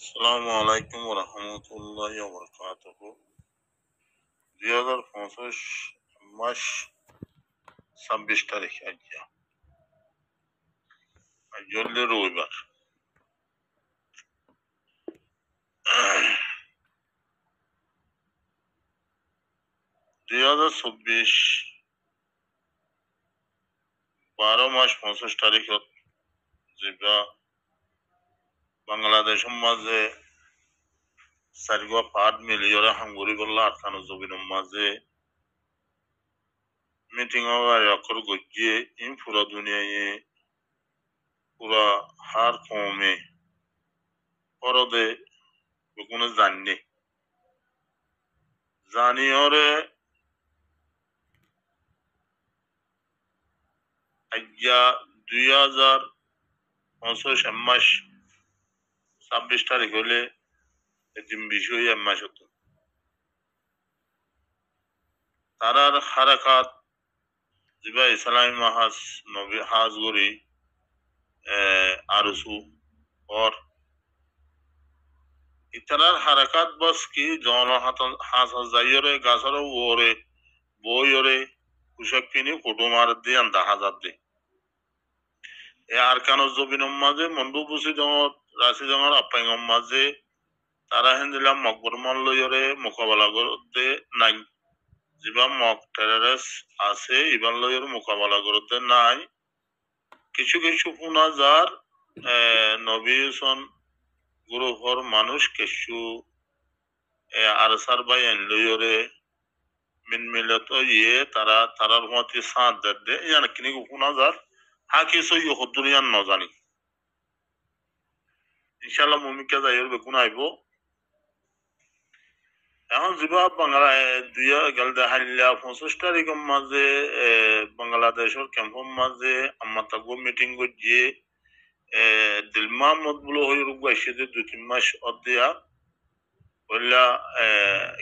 আসসালামু আলাইকুম রহমতুল্লাহ বরকাতুহ। 2025 মাস 26 তারিখ আজ রবিবার। 2024 12 মাস 25 তারিখত যেবা বাংলাদেশ মাঝে সারিগা পাঁচ মিলিয়রে হাঙ্গুরি বললা আরকানো জবিনের মাঝে মিটিং অকর গজিয়ে ইন পুরা দুনিয়ায় পুরা হার কমে পরদে কোনো জানিয়রে আজ্ঞা 2025 মাস 26 তারিখ হলে একদিন বিষয় মাস হতো তারার হারাকাত জিবা ইসলামী মাহাজ নবী হাজ গরি আরসু और ইতারার হারাকাত বস কি জন হাস হাজাইরে গাছর ওরে বইরে কুশক কিনি ফটো মার দিয়ে আন্দা হাজার দে এ আরকানো জবিনম মাঝে মন্ডু বুসি জমত রাশি জমর আপাইngম মাঝে তারা হেন্দিলাম মকবরমান লইরে মোকাবেলা করতে নাই জিবা মক টেররিস্ট আছে ইবান লইরে মোকাবেলা করতে নাই কিছু কিছু পুনাজার নবীসন গ্রুপর মানুষ কিছু আরসার বাই লইরে মিন মিলত ইয়ে তারা তারার মতে সাথ দে ইয়ান কিনি পুনাজার হাকি সই হদুরিয়ান ন জানি ইনশাআল্লাহ মুমিকা যাইর বেকুন আইবো এখন জিবা বাংলা দুইয়া গেলদা হাইলা 25 তারিখের মাঝে বাংলাদেশের ক্যাম্পের মাঝে আমরা তাগো মিটিং গজিয়ে দিলমা মতবুলো হই রুগাইছে যে 2-3 মাস অদিয়া বললা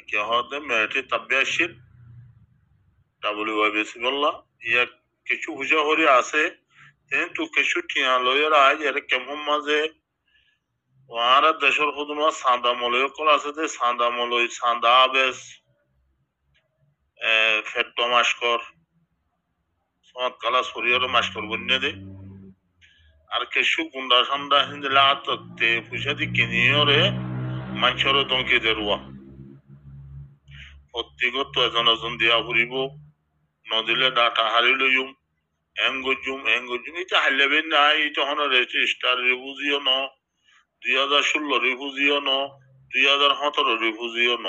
কি হতে মেটি তাবিয়াশিত ডাব্লিউবিসি বললা ইয়া কিছু হুজা হরি আছে কিন্তু কিছু টিয়া লয়ের আজ এর ক্যাম্পের মাঝে ওয়ারা দেশের হুদুমা সাদা মলয় কল আছে যে সাদা মলয় সাদা আবেস ফেট্টো মাস্কর সৎ কালা শরীর মাস্কর বন্যে দে আর কিছু গুন্ডা সান্দা হিন্দলা আততে পুষাদি কিনিয়রে মানুষের দমকে দেরুয়া প্রত্যেকত এজন দিয়া ফুরিব নদিলে ডাটা হারি লইম এঙ্গজুম এটা হাইলেবে নাই এটা হন রেজিস্টার রিফুজিও ন 2016 রিফুজিও ন 2017 রিফুজিও ন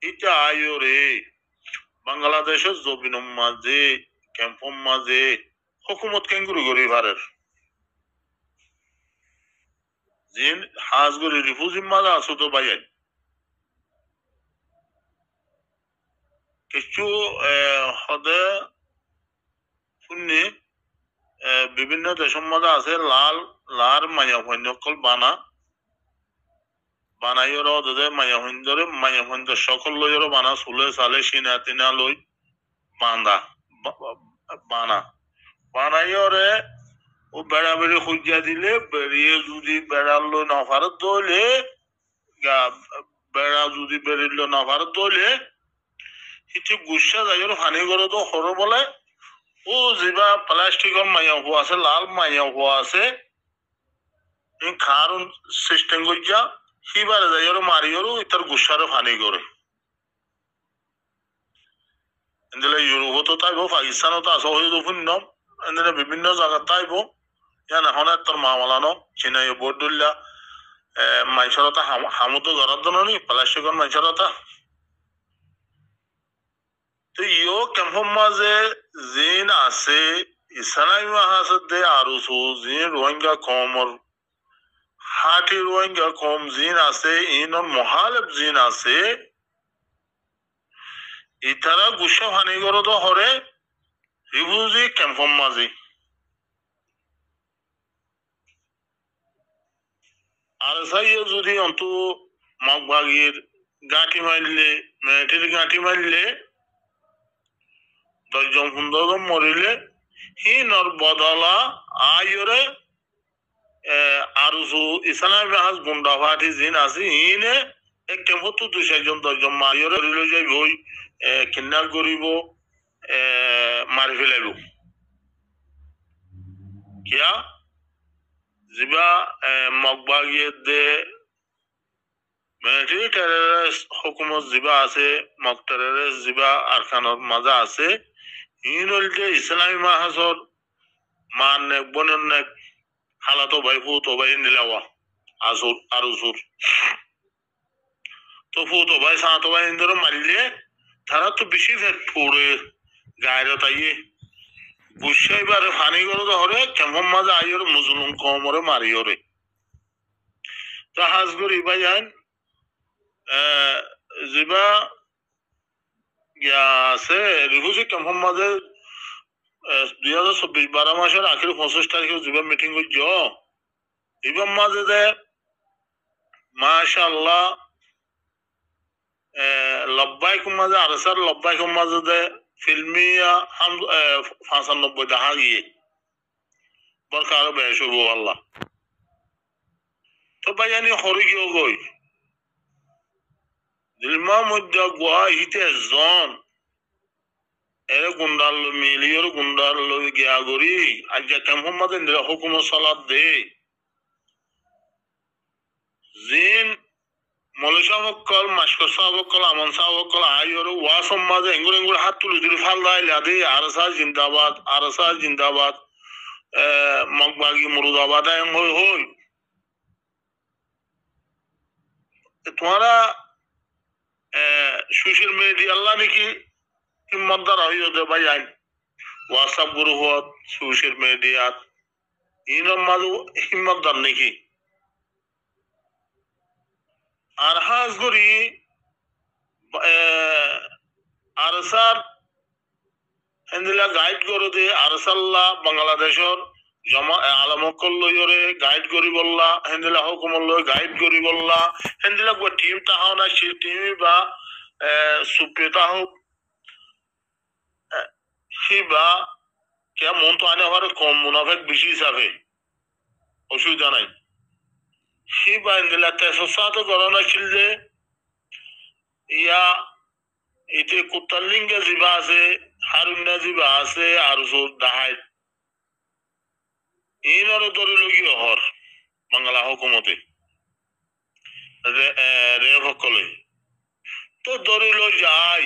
এটা আয়ো রে বাংলাদেশের জবিনম মাঝে ক্যাম্পম মাঝে হুকুমত কেঙ্গুরি গরি ভারের জিন হাজগরি রিফুজি মাঝে আসো তো বাইয়াই কিছু হদে শুননি বিভিন্ন দেশের মধ্যে আছে লাল লাল মায়া সৈন্যকল বানাইর মায়া সৈন্যরে মায়া সৈন্য সকল লইর বানা চুলে চালে চিনা টিনা লই বানাইরে ও বেড়া বেড়ি খুঁজা দিলে বেরিয়ে যদি বেড়াল নাফার দলে বেড়া যদি বেরিল নাফার দলে সিটি গুসা যাইর হানি করে তো সরো বলে ও যিবা প্লাস্টিকৰ মায়া হওয়া আছে লাল মায়া হওয়া আছে খার সিস্টেম করিয়া সিবারে যাইর মারিয়রও ইতার গুসারে ফানি করে এদিলে ইউরোপতো তাইব পাকিস্তানতো আছে হয়ে শূন্য এদিলে বিভিন্ন জায়গা তাইব ইয়ান এখন তোর মামলানো চিনাই বদুল্লা মাইসরতা হামুতো ধরার জন্য নি প্লাস্টিকৰ মাইসরতা তো ইও ক্যাম্পের মাঝে জিন আছে ইসলামী মাহাসদে আরুসু জিন রোহিঙ্গা কমর হাটি রোহিঙ্গা কম জিন আছে ইনর মহালেব জিন আছে ইতারা গুসা হানি করো তো হরে রিফিউজি ক্যাম্পের মাঝে আর সাইয়ে যদি অন্ত মগবাগির গাঁটি মারলে মেয়েটির গাঁটি মারলে 10 জন 15 জন মরিলে হিনর বদলা আয়রে আরুজু ইসলামী হাজ গুন্ডা ফাটি জিন আছে ইনে এক কেমতো 2-4 10 মারিয়রে রিলো যাই বই কিন্নার করিব মারি ফেলাইব কিয়া জিবা মগবাগিয়ে দে মিলিটারি টেররিস্ট হুকুমত জিবা আছে মগ টেররিস্ট জিবা আরকানত মাজা আছে ইনলতে ইসলামী মাহাজর মান নেক বনন নেক হালাতো ভাই ফুতো ভাই নিলাওয়া আজুর আরুজুর তো ফুতো ভাই সাতো ভাই ইন্দর মারলে তারা তো বেশি ফেট পড়ে গায়রা তাইয়ে বুঝাইবার ফানি করে ধরে কেমন মাঝে আইয়র মুজলুম কমরে মারিয়রে তা হাজগুর ইবাই আইন জিবা আছে রিভুজি কেমন মাঝে 2024 12 মাসের আখির 25 তারিখে জিবা মিটিং করছ ইবাম মাঝে দে মাশাআল্লাহ লব্বাইকুম মাঝে আরসার লব্বাইকুম মাঝে দে ফিল্মিয়া হাম 95 দেখা গিয়ে বরকার বেশ হবো আল্লাহ তো বাইয়ানি হরি গিয়ে গই দিলমা মধ্যে গোয়া হিতে জন এরে গুন্ডাল মিলিয়র গুন্ডাল গিয়া গরি আজ কেমন মাঝে হুকুম সালাদ দে জিন মৌলী সাহকল মাস্কর সাহকল আমন সাহকল আইয়র ওয়াসম মাঝে এঙ্গুর এঙ্গুর হাত তুলে তুলে ফাল দায় লাদে আরসা জিন্দাবাদ মগবাগি মুরুদাবাদ হই হই তোমারা সোশ্যাল মিডিয়া আল্লাহ নাকি হিম্মতদার হইও দে ভাই আইন হোয়াটসঅ্যাপ গ্রুপত সোশ্যাল মিডিয়াত ইনম মাঝে হিম্মতদার নাকি আর হাজ করি আরসার হেন্দিলা গাইড করে দে আরসাল্লাহ বাংলাদেশর জমা আলমকল লইরে গাইড করি বললা হেন্দিলা হুকুমল লই গাইড করি বললা হেন্দিলা গো টিম তাহাও না সে টিম বা সুপ্রিয়তা হোক সিবা কে মন তো আনে হওয়ার কম মুনাফেক বেশি হিসাবে অসুবিধা নাই সিবা হেন্দিলা তেসসাত গণনা ছিল যে ইয়া এতে কুত্তালিঙ্গে জিবা আছে হারুন্না জিবা আছে আর দাহাই ইনর দরে লগি হর বাংলা হুকুমতে রে সকলে তো দরে লই যাই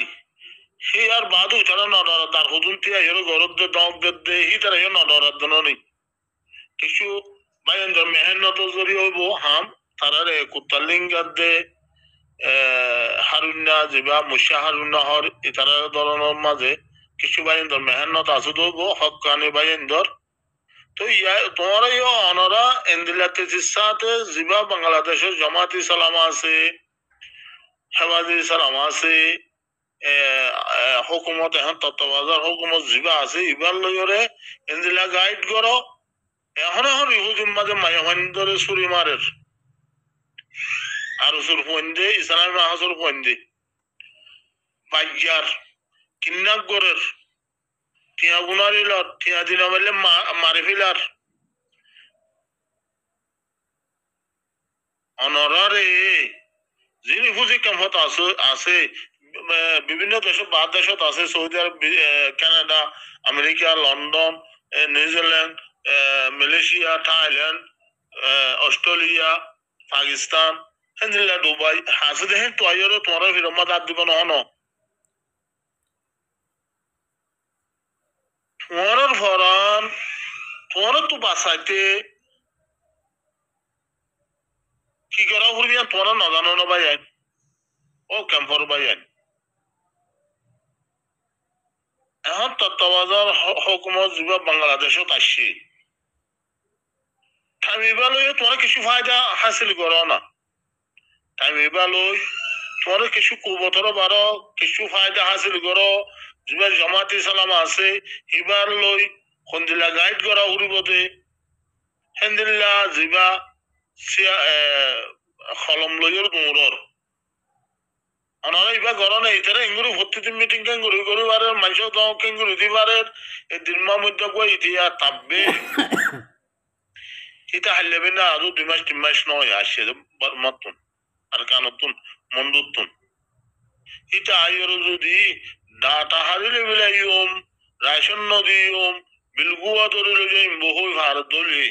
সে আর বাদু তারা নডর তার হুদুন তিয়া হেরো গরদ দগ দে হি তারা হে নডর দননি কিছু বাইন্দর মেহনত জরি হইব হাম তারারে কুত্তালিঙ্গার দে হারুন্না জিবা মুশা হারুন্না হর ইতারা ধরনের মাঝে কিছু বাইন্দর মেহনত আছে দইব হকানি বাইন্দর তো ইয়া তোমার ইয়া অনরা এন্দিলাতে জিসাতে জিবা বাংলাদেশের জামাতি সালাম আছে হেফাজত সালাম আছে হুকুমত এখন তত্ত্বাবধান হুকুমত জিবা আছে ইবার লইরে এন্দিলা গাইড করো এখন রিহুজুম মাঝে মায়াভান্দরে সুরি মারের আর সুর ফন্দে ইসলামী হাসুর ফন্দে বাইজার কিন্নাক গরের টিয়া গুনারিলর টিয়া দিনা মারলে মারে ফেলার অনরারে যিনি ফুজি কেমত আছে বিভিন্ন দেশত বাদ দেশত আছে Saudi Arab Canada America London New Zealand Malaysia Thailand Australia Pakistan হেন্দিল্লা দুবাই হাসে দেখেন তো আইয়রে তোমার ফিরম্মা দাঁত দিব নহন তোমার ফরান তোমার তো বাসাইতে কি করা করবি তোমার নজানো না ভাই আইন ও ক্যাম্পর ভাই আইন এখন তত্ত্বাবধান হুকুমত যুব বাংলাদেশত আসছে থামিবা লই তোমার কিছু ফায়দা হাসিল করো না থামিবা লই তোমার কিছু কুবতর বারো কিছু ফায়দা হাসিল করো যুবের জামাতি সালাম আছে হিবার লই খন্দিলা গাইড করা উড়িবতে হেন্দিল্লা জিবা খলম লইয়ের দৌড়র আনারা ইবা গরনে ইতারে ইঙ্গুরি ভর্তি মিটিং কেঙ্গুরি করিবারে মানুষ দাও কেঙ্গুরি দিবারে এই দিনমা মধ্যে কই ইতিয়া তাববে হিতা হাল্লেবে না আরো 2 মাস 3 মাস নয় আসছে মতন আর কানতুন মন্দুতুন হিতা আইর যদি ডাটা হারিলে বিলাইম রাশন নদীম বিলগুয়া ধরে যাইম বহু ভারত দলি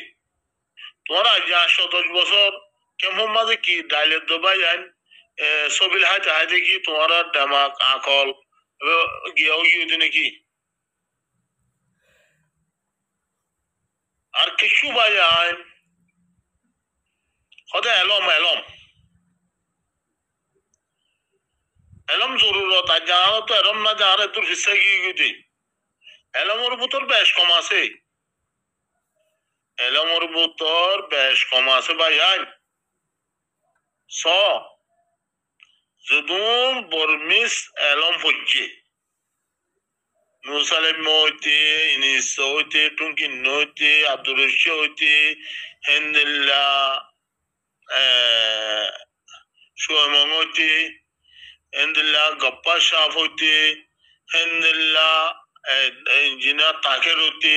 তোরা যা 10 বছর কেমন মাঝে কি ডাইলের দবাই আইন সবিল হাইতে হাইতে কি তোমার ডামাক আকল গিয়াও গিয়ে নাকি আর কিছু বাই আইন হতে এলম এলম এলম জরুরত আর জানা তো এরম না জানা তোর হিসা গিয়ে গিয়ে এলমর ভিতর বেশ কম আছে এলমর ভিতর বেশ কম আছে ভাই আইন স যদুন বর্মিস এলম হচ্ছে মুসালেম হইতে ইনিস হইতে টুঙ্কিন হইতে আব্দুর রশিদ হইতে হেন্দিল্লা সুয়মং হইতে হেন্দিল্লা গপ্পা সাফ হইতে হেন্দিল্লা জিনা তাকের হইতে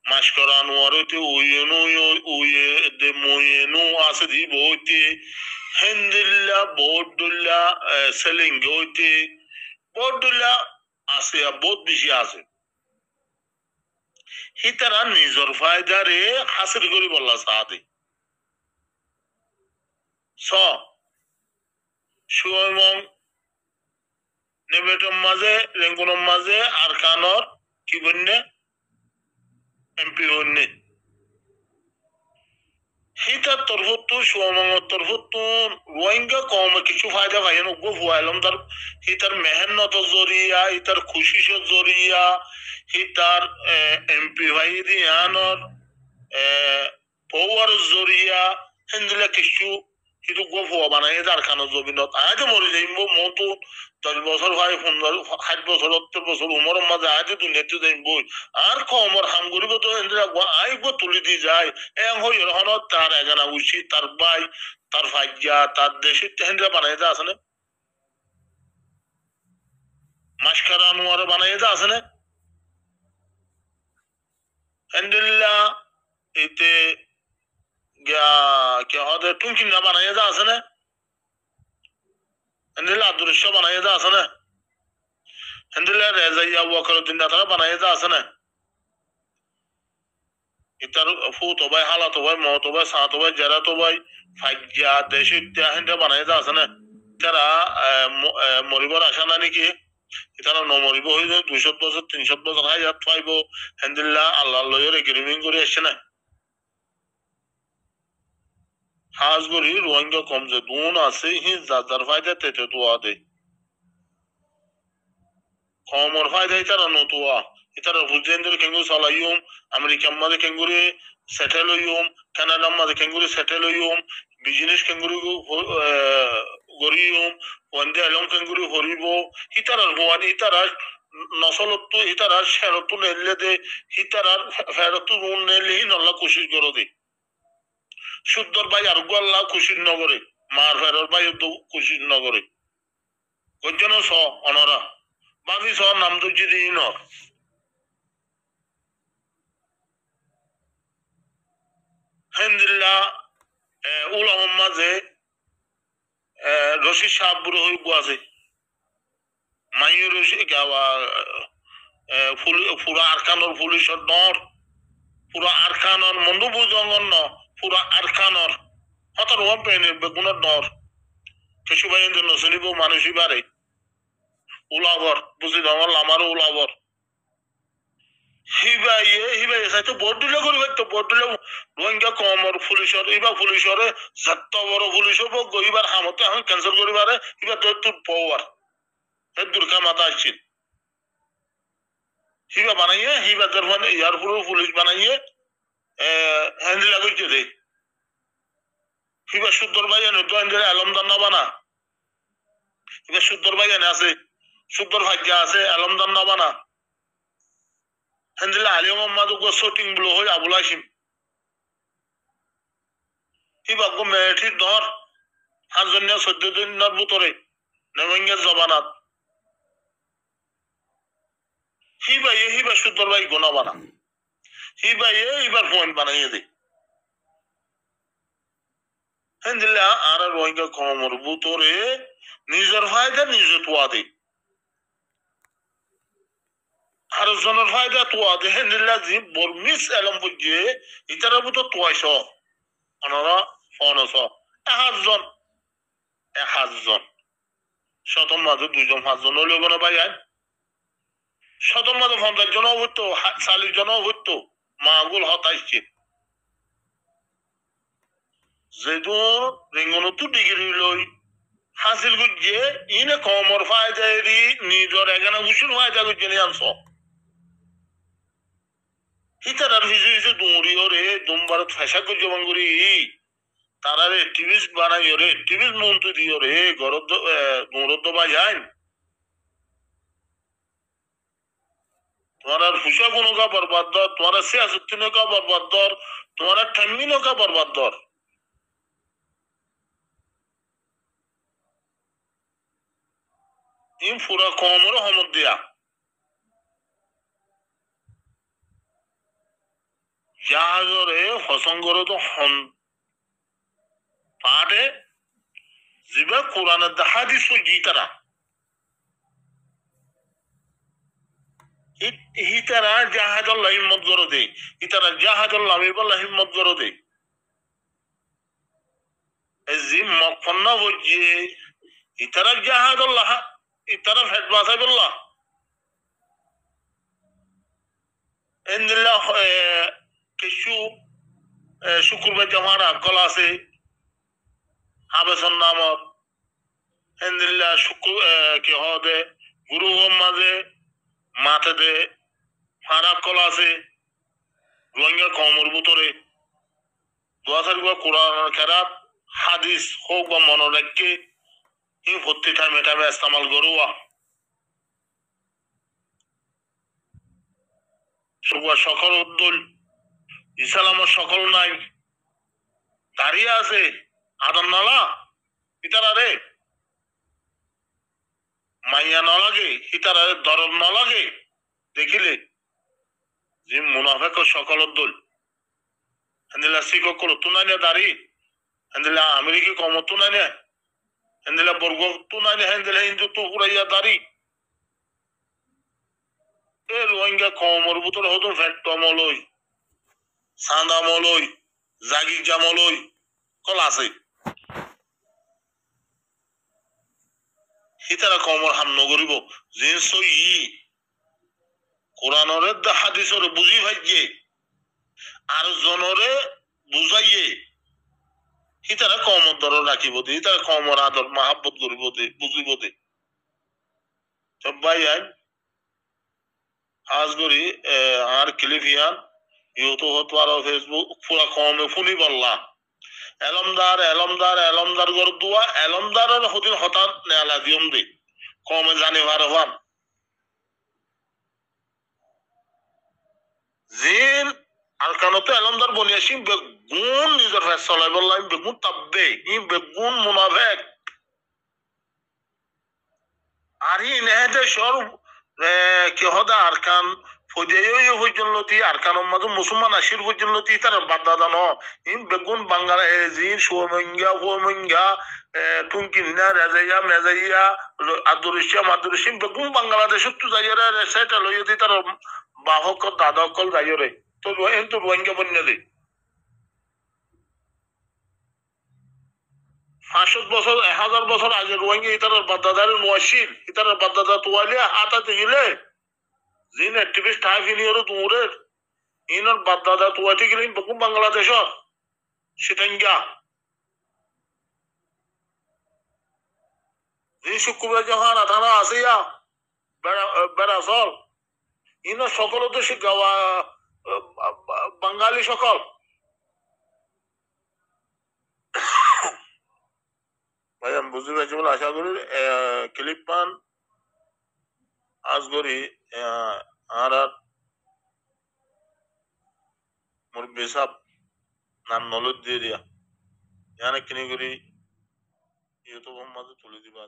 মাস্কর আনোয়ার হইতে উইয়েনু উইয়ে দে মইয়েনু আছে দিব হইতে হেন্দিল্লা বৌদুল্লা সেলিঙ্গ হইতে বৌদুল্লা আছে বহুত বেশি আছে হিতারা নিজর ফায়দারে হাসিল করি বললা সাদে স সুয়মং নেবেটম মাঝে রেঙ্গুনম মাঝে আর কানর কি বন্যে এমপি হন্যে হিতার তরফতো সুয়মঙ্গর তরফতো রোহিঙ্গা কম কিছু ফায়দা ভাইয়েন উগ্র ফুয়াইলাম তার হিতার মেহনত জরিয়া হিতার খুশিস জরিয়া হিতার এমপি ভাই দিয়ানর পৌয়ার জরিয়া হেন্দিলা কিছু কিন্তু গোফুয়া বানাই যার খানো জমিনত আজও মরে যাইব মতো 10 বছর ভাই 15 60 বছর 70 বছর উমরের মাঝে আজও দুনিয়াতে যাইব আর কমর হাম করিব তো হেন্দিলা আইব তুলি দি যায় এম হই হন তার এগানা উচিত তার ভাই তার ভাইয়া তার দেশে হেন্দিলা বানাই যা আছে না মাসকারা আনোয়ার বানাই যা আছে না হেন্দিল্লা এতে হতে টুঙ্কি না বানাইয়া যা আছে না হেন্দিল্লা আব্দুর রশিদ বানাইয়া যা আছে না হেন্দিল্লা রেজাইয়া ওয়াকারউদ্দিন তারা বানাইয়া যা আছে না ইতার ফুত ভাই হালাত ভাই মত ভাই সাত ভাই জেরাত ভাই ফাইজা দেশে হেন্দিল্লা বানাইয়া যা আছে না তারা মরিবার আশা না নাকি তারা নমরিব হয়ে যায় 200 বছর 300 বছর হাই যাত পাইব হেন্দিল্লা আল্লাহ লয়ের এগ্রিমেন্ট করে আসছে না হাজ গরি রোহিঙ্গা কম যে দুন আছে হি যার ফায়দা তেতে তো আদে কমর ফায়দা ইতারা নতুয়া ইতারা বুঝেন্দ্র কেঙ্গু সালাইউম আমেরিকান মাঝে কেঙ্গুরি সেটেল হইউম কানাডার মাঝে কেঙ্গুরি সেটেল হইউম বিজনেস কেঙ্গুরি গরিউম ওয়ান্দে আলম কেঙ্গুরি হরিব ইতারার ভুয়ান ইতারা নসলত্তু ইতারার শেরত্তু নেলে দে ইতারার ফেরত্তু রুন নেলে হি নল্লা কোশিশ করো দে সুদ্দর ভাই আর গোয়াল্লা খুশির নগরে মার ফেরর ভাই খুশির নগরে কজন স অনরা বাকি স নাম তো যদি ন হেন্দিল্লা উলাম মাঝে রশিদ সাহ বুড়ো হয়ে আছে মাইয় রশিদ গাওয়া পুরা আরকানর পুলিশের নর পুরা আরকানর মন্ডু জঙ্গল ন পুরা আরকানর হঠাৎ ওয়ান পেনের বেগুনের নর কিছু ভাই নসলিব মানুষই বাড়ে উলাবর বুঝি জঙ্গল আমারও উলাবর হিবাই সাইতো ভোট দিলে করবে তো ভোট দিলে রোহিঙ্গা কমর পুলিশের এবার পুলিশের যত বড় পুলিশ হবো এবার হামতে এখন ক্যান্সেল করিবারে এবার তোর পাওয়ার দুর্গা মাতা আসছিল হিবা বানাইয়ে হিবা দরফান এয়ারপুর পুলিশ বানাইয়ে হ্যান্ডেল করছে দে হিবা সুদ্দর ভাই এনে তো হ্যান্ডেল আলমদার না বানা হিবা সুদ্দর ভাই এনে আছে সুদ্দর ভাগ্য আছে আলমদার না বানা হ্যান্ডেল আলী মোহাম্মদ শটিং ব্লো হয়ে আবুল হাসিম হিবা গো মেঠির ধর 14 দিনের ভিতরে নবঙ্গের জবানাত হিবা সুদ্দর ভাই গোনা বানা হিবা এবার পয়েন্ট বানাইয়ে দে হেন্দিল্লা আর রোহিঙ্গা কমর বুতরে নিজের ফায়দা নিজে তোয়া দে আর জনের ফায়দা তোয়া দে হেন্দিল্লা জি বর্মিস এলম বুঝে ইতারা বুতো তোয়াইছ ওনারা ফনস 1,000 শতম মাঝে 2-5 হইলেও কোনো ভাই আয় শতম মাঝে 50 হইতো 40 হইতো মাগুল হতাইছে যেহেতু রেঙ্গনতো ডিগ্রি লই হাসিল গুজে ইনে কমর ফায়দা এরি নিজর এখানে গুছুর ফায়দা গুজে নিয়ে আনছ হিতারার হিসু দৌড়ি ওরে দুমবার ফেসা গুজে বাঙ্গুরি তারারে টিভিস বানাই ওরে টিভিস মন্ত্রী দিও রে গরদ গরদ বাজাইন तुम्हारा हुशागुनों का बर्बाद दौर तुम्हारा सियासतों का बर्बाद दौर तुम्हारा ठम्मीनों का बर्बाद दौर इन पूरा कौमरो हम दिया जहाजरे हसंगरो तो हम पाटे जिबे कुरान दहादिस को जीतरा हितरा जहादुल्लाह हिम्मत करो दे हितरा जहादुल्लाह मिबल्लाह हिम्मत करो दे जिम मकफन्ना वजे हितरा जहादुल्लाह हितरा फतवा बिल्लाह इनल्लाह किशु शुक्र में जमाना कला से हाबसन नामर इनल्लाह शुक्र के हो दे गुरु माजे माथे दे फारा कला से रोहिंग्या कौमर बुतरे दुआसर को कुरान खराब हादिस हो व मनोरज्ञ इन फुत्ती था मेटा में इस्तेमाल करुआ सुबह शकल उद्दुल इस्लाम शकल नाई दारिया से आदम नाला इतारा रे माइया न लगे इतारा रे दरद न लगे देखिले जी मुनाफिक शकल उद्दुल हंदिला सिको करो तुनाने दारी हंदिला अमेरिकी कौम तुनाने हंदिला बर्गो तुनाने हंदिला हिंदू तो पूरा दारी ए रोहिंग्या कौमर बुतल होतो फैक्टो मलई सांदा मलई जागी जामलई कलासे हितारा कौमर हम नगरिबो जिनसो इ कुरानरे द हादिसरे बुझी भाइजे আর জনরে বুঝাইয়ে হিতারা কমর দর রাখিব দে হিতারা কমর আদর মাহাব্বত করিব দে বুঝিব দে সব ভাই আইন আজ করি আর ক্লিফিয়ান ইউটিউব হতো আর ফেসবুক পুরা কমে ফুলি বললা এলমদার গর দুয়া এলমদারের হদিন হঠাৎ নেলা দিয়ম দে কমে জানি ভার হওয়ান জিন আলকানতে এলমদার বনিয়াসি বেগুন নিজের ফেসলা বললাম বেগুন তাব্বে ই বেগুন মুনাফেক আর ই নেহেতে সর কি হদা আরকান ফজেয় হইজনলতি আরকান মাঝে মুসলমান আশির হইজনলতি তার বাদদাদা ন ই বেগুন বাঙ্গালা জি সোমঙ্গা তুনকিন্না রাজাইয়া মেজাইয়া আদুরশিয়া বেগুন বাংলাদেশত তো যাইরা সেটা লইতি তার বাহক দাদকল যাইরে তো এন তো রোহিঙ্গা বন্যা দে 500 বছর 1000 বছর আগে রোহিঙ্গা ইতার বাদদাদার নোয়াশিল ইতার বাদদাদা তোয়ালে হাতাতে গেলে জিন অ্যাক্টিভিস্ট হাফিনিয়র দূরের ইনর বাদদাদা তোয়াতে গেলে বেগুন বাংলাদেশ সেটাঙ্গা যে শুক্রবার যখন থানা আসিয়া বেড়াচল ইনর সকল তো সে গাওয়া বাঙালি সকল ভাই আমি বুঝতে পারছি বলে আশা করি ক্লিপ পান আজ করি আর মোর বেসাব নাম নলেজ দিয়ে দিয়া এখানে কিনে করি ইউটিউব মাঝে তুলে দিবা